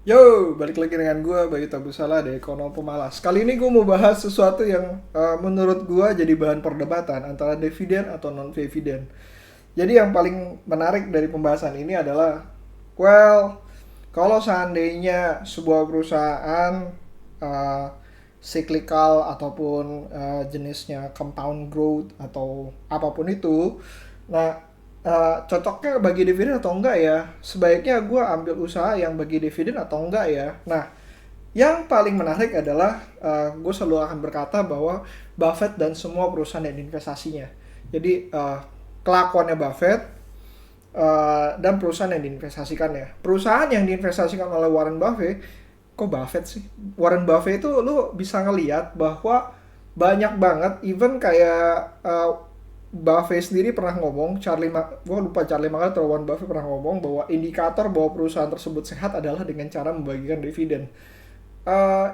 Yo, balik lagi dengan gue Bayu Tabusala dari Ekonom Pemalas. Kali ini gue mau bahas sesuatu yang menurut gue jadi bahan perdebatan antara dividen atau non-dividen. Jadi yang paling menarik dari pembahasan ini adalah, well, kalau seandainya sebuah perusahaan uh, cyclical ataupun jenisnya compound growth atau apapun itu, nah cocoknya bagi dividen atau enggak ya? Sebaiknya gue ambil usaha yang bagi dividen atau enggak ya? Nah, yang paling menarik adalah gue selalu akan berkata bahwa Buffett dan semua perusahaan dan investasinya. Jadi kelakuannya Buffett dan perusahaan yang diinvestasikannya. Perusahaan yang diinvestasikan oleh Warren Buffett, kok Buffett sih? Warren Buffett itu lu bisa ngeliat bahwa banyak banget, even kayak Buffett sendiri pernah ngomong, gue lupa Charlie Munger atau Warren Buffett pernah ngomong bahwa indikator bahwa perusahaan tersebut sehat adalah dengan cara membagikan dividen.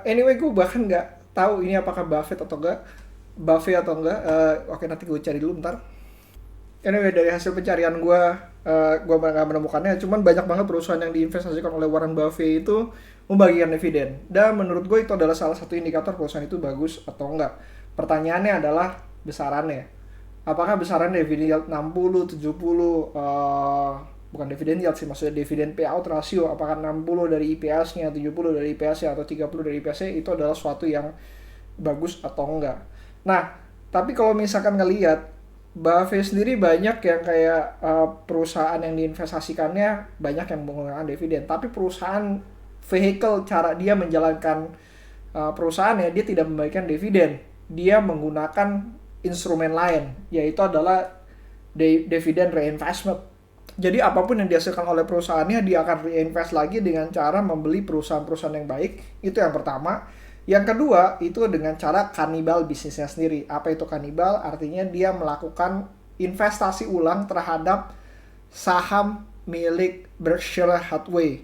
Anyway, gue bahkan nggak tahu ini apakah Buffett atau enggak. Oke, nanti gue cari dulu bentar. Anyway, dari hasil pencarian gue nggak menemukannya. Cuman banyak banget perusahaan yang diinvestasikan oleh Warren Buffett itu membagikan dividen. Dan menurut gue itu adalah salah satu indikator perusahaan itu bagus atau enggak. Pertanyaannya adalah besarannya. Apakah besaran dividen yield 60, 70, bukan dividen yield sih, maksudnya dividen payout ratio, apakah 60 dari IPS-nya, 70 dari IPS-nya, atau 30 dari IPS-nya, itu adalah suatu yang bagus atau enggak. Nah, tapi kalau misalkan ngelihat Buffett sendiri banyak yang kayak perusahaan yang diinvestasikannya banyak yang menggunakan dividen, tapi perusahaan vehicle cara dia menjalankan perusahaannya dia tidak membagikan dividen, dia menggunakan instrumen lain yaitu adalah dividen reinvestment. Jadi apapun yang dihasilkan oleh perusahaannya dia akan reinvest lagi dengan cara membeli perusahaan-perusahaan yang baik. Itu yang pertama. Yang kedua, itu dengan cara kanibal bisnisnya sendiri. Apa itu kanibal? Artinya dia melakukan investasi ulang terhadap saham milik Berkshire Hathaway.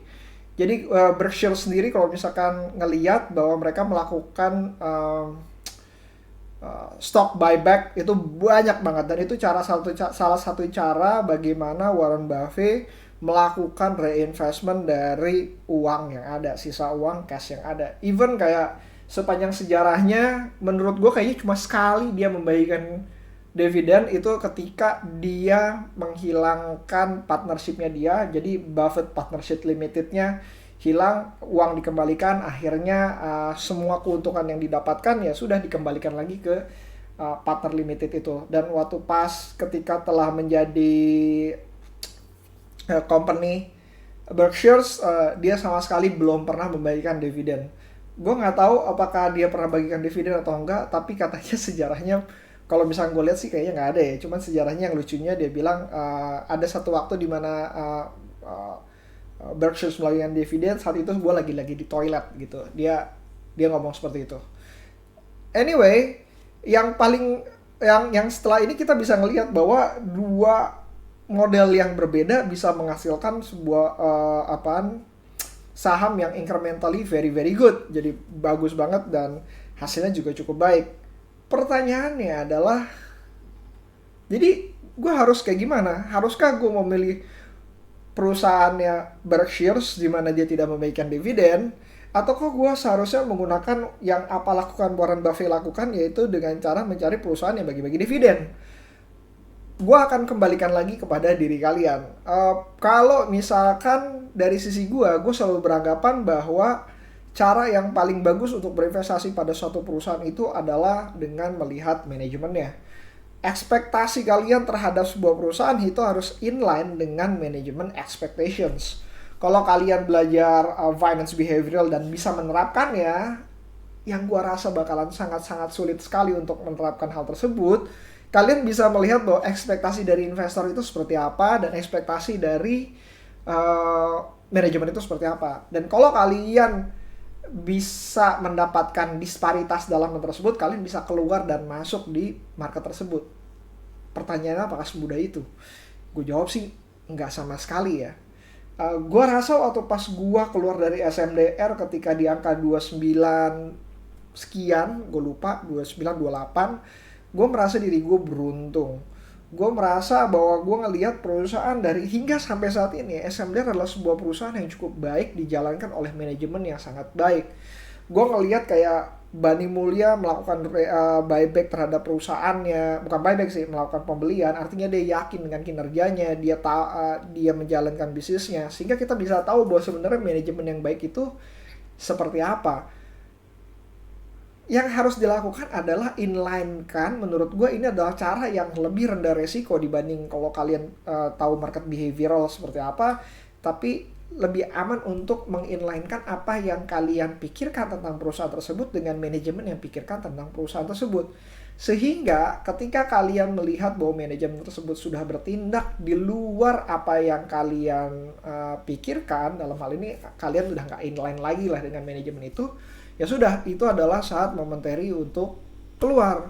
Jadi Berkshire sendiri kalau misalkan ngeliat bahwa mereka melakukan stock buyback itu banyak banget, dan itu salah satu cara bagaimana Warren Buffett melakukan reinvestment dari uang yang ada, sisa uang cash yang ada. Even kayak sepanjang sejarahnya menurut gue kayaknya cuma sekali dia membagikan dividen, itu ketika dia menghilangkan partnershipnya dia, jadi Buffett Partnership Limitednya hilang, uang dikembalikan, akhirnya semua keuntungan yang didapatkan ya sudah dikembalikan lagi ke partner limited itu. Dan waktu pas ketika telah menjadi company Berkshire, dia sama sekali belum pernah membagikan dividen. Gue nggak tahu apakah dia pernah bagikan dividen atau enggak, tapi katanya sejarahnya kalau misalnya gue lihat sih kayaknya nggak ada ya. Cuman sejarahnya yang lucunya dia bilang ada satu waktu di mana Berkshire melakukan dividen, saat itu gue lagi di toilet gitu, dia ngomong seperti itu. Anyway, yang paling yang setelah ini kita bisa ngelihat bahwa dua model yang berbeda bisa menghasilkan sebuah saham yang incrementally very very good, jadi bagus banget dan hasilnya juga cukup baik. Pertanyaannya adalah, jadi gue harus kayak gimana? Haruskah gue memilih perusahaannya Berkshire di mana dia tidak membagikan dividen, atau kok gue seharusnya menggunakan yang apa lakukan Warren Buffett lakukan, yaitu dengan cara mencari perusahaan yang bagi-bagi dividen? Gue akan kembalikan lagi kepada diri kalian. Kalau misalkan dari sisi gue selalu beranggapan bahwa cara yang paling bagus untuk berinvestasi pada suatu perusahaan itu adalah dengan melihat manajemennya. Ekspektasi kalian terhadap sebuah perusahaan itu harus inline dengan manajemen expectations. Kalau kalian belajar finance behavioral dan bisa menerapkannya, yang gua rasa bakalan sangat-sangat sulit sekali untuk menerapkan hal tersebut. Kalian bisa melihat bahwa ekspektasi dari investor itu seperti apa dan ekspektasi dari manajemen itu seperti apa. Dan kalau kalian bisa mendapatkan disparitas dalam hal tersebut, kalian bisa keluar dan masuk di market tersebut. Pertanyaannya apakah semudah itu? Gue jawab sih nggak sama sekali ya. Gue rasa waktu pas gue keluar dari SMDR ketika di angka 29 sekian, gue lupa, 29, 28, gue merasa diri gue beruntung. Gue merasa bahwa gue ngelihat perusahaan dari hingga sampai saat ini, SMDR adalah sebuah perusahaan yang cukup baik dijalankan oleh manajemen yang sangat baik. Gue ngelihat kayak Bani Mulya melakukan buyback terhadap perusahaannya, bukan buyback sih, melakukan pembelian. Artinya dia yakin dengan kinerjanya, dia menjalankan bisnisnya, sehingga kita bisa tahu bahwa sebenarnya manajemen yang baik itu seperti apa. Yang harus dilakukan adalah inline kan, menurut gue ini adalah cara yang lebih rendah resiko dibanding kalau kalian tahu market behavioral seperti apa, tapi lebih aman untuk menginlinekan apa yang kalian pikirkan tentang perusahaan tersebut dengan manajemen yang pikirkan tentang perusahaan tersebut. Sehingga ketika kalian melihat bahwa manajemen tersebut sudah bertindak di luar apa yang kalian pikirkan, dalam hal ini kalian sudah nggak inline lagi lah dengan manajemen itu, ya sudah, itu adalah saat momentary untuk keluar.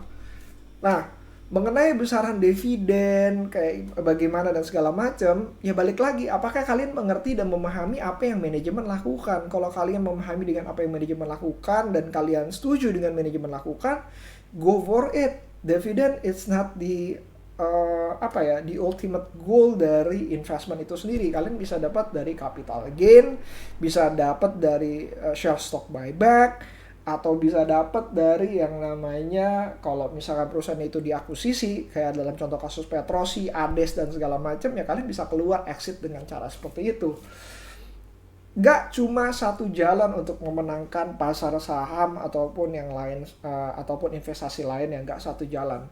Nah, mengenai besaran dividen kayak bagaimana dan segala macam, ya balik lagi, apakah kalian mengerti dan memahami apa yang manajemen lakukan? Kalau kalian memahami dengan apa yang manajemen lakukan dan kalian setuju dengan manajemen lakukan, go for it. Dividen it's not the the ultimate goal dari investment itu sendiri. Kalian bisa dapat dari capital gain, bisa dapat dari share stock buyback, atau bisa dapat dari yang namanya kalau misalkan perusahaan itu diakuisisi, kayak dalam contoh kasus Petrosi, Ades dan segala macam, ya kalian bisa keluar exit dengan cara seperti itu. Gak cuma satu jalan untuk memenangkan pasar saham ataupun yang lain, ataupun investasi lain, yang gak satu jalan.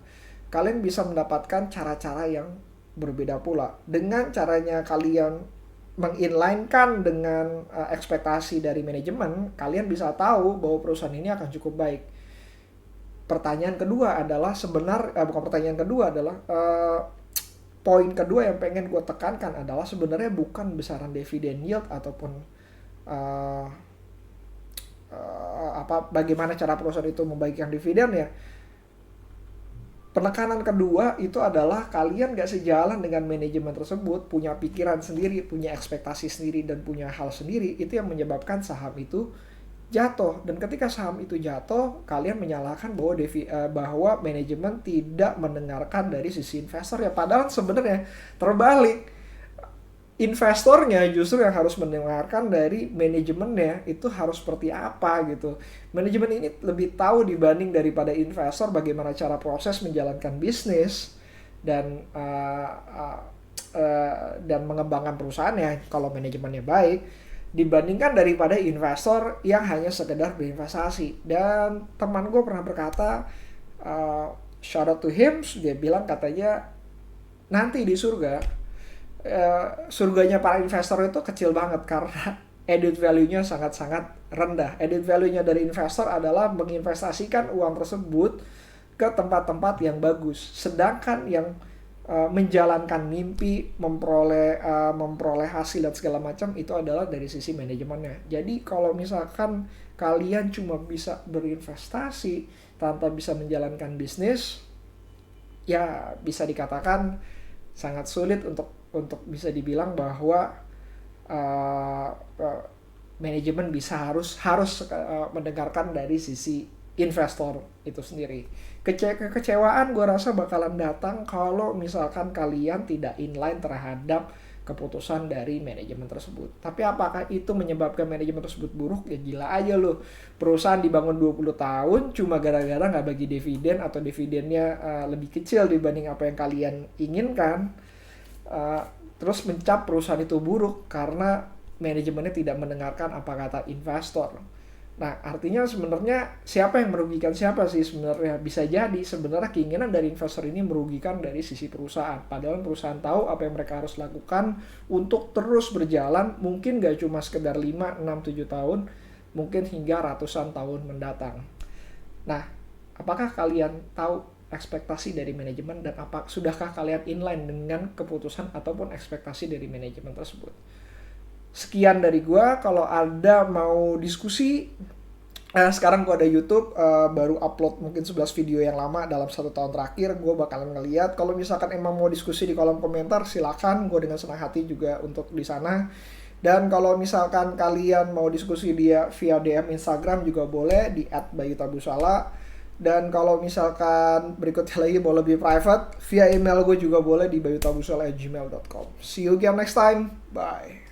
Kalian bisa mendapatkan cara-cara yang berbeda pula. Dengan caranya kalian menginlinekan dengan ekspektasi dari manajemen, kalian bisa tahu bahwa perusahaan ini akan cukup baik. Pertanyaan kedua adalah poin kedua yang pengen gue tekankan adalah sebenarnya bukan besaran dividen yield ataupun bagaimana cara perusahaan itu membagikan dividen ya. Penekanan kedua itu adalah kalian gak sejalan dengan manajemen tersebut, punya pikiran sendiri, punya ekspektasi sendiri, dan punya hal sendiri, itu yang menyebabkan saham itu jatuh. Dan ketika saham itu jatuh, kalian menyalahkan bahwa manajemen tidak mendengarkan dari sisi investor ya. Padahal sebenarnya terbalik. Investornya justru yang harus mendengarkan dari manajemennya itu harus seperti apa gitu. Manajemen ini lebih tahu dibanding daripada investor bagaimana cara proses menjalankan bisnis dan mengembangkan perusahaannya kalau manajemennya baik, dibandingkan daripada investor yang hanya sekedar berinvestasi. Dan teman gue pernah berkata, shout out to him, dia bilang katanya nanti di surga, surganya para investor itu kecil banget karena added value-nya sangat-sangat rendah. Added value-nya dari investor adalah menginvestasikan uang tersebut ke tempat-tempat yang bagus. Sedangkan yang menjalankan mimpi, memperoleh hasil dan segala macam itu adalah dari sisi manajemennya. Jadi kalau misalkan kalian cuma bisa berinvestasi tanpa bisa menjalankan bisnis, ya bisa dikatakan sangat sulit untuk bisa dibilang bahwa manajemen bisa harus mendengarkan dari sisi investor itu sendiri. Kekecewaan gue rasa bakalan datang kalau misalkan kalian tidak inline terhadap keputusan dari manajemen tersebut. Tapi apakah itu menyebabkan manajemen tersebut buruk? Ya gila aja loh. Perusahaan dibangun 20 tahun cuma gara-gara gak bagi dividen atau dividennya lebih kecil dibanding apa yang kalian inginkan. Terus mencap perusahaan itu buruk karena manajemennya tidak mendengarkan apa kata investor. Nah, artinya sebenarnya siapa yang merugikan siapa sih sebenarnya? Bisa jadi sebenarnya keinginan dari investor ini merugikan dari sisi perusahaan. Padahal perusahaan tahu apa yang mereka harus lakukan untuk terus berjalan, mungkin gak cuma sekedar 5, 6, 7 tahun, mungkin hingga ratusan tahun mendatang. Nah, apakah kalian tahu ekspektasi dari manajemen dan sudahkah kalian inline dengan keputusan ataupun ekspektasi dari manajemen tersebut? Sekian dari gua. Kalau ada mau diskusi, sekarang gua ada YouTube, baru upload mungkin 11 video yang lama dalam 1 tahun terakhir. Gua bakalan ngeliat. Kalau misalkan emang mau diskusi di kolom komentar, silakan. Gua dengan senang hati juga untuk di sana. Dan kalau misalkan kalian mau diskusi via DM Instagram juga boleh di @bayutabusala. Dan kalau misalkan berikutnya lagi mau lebih private, via email gue juga boleh di bayutabusol@gmail.com. See you again next time. Bye.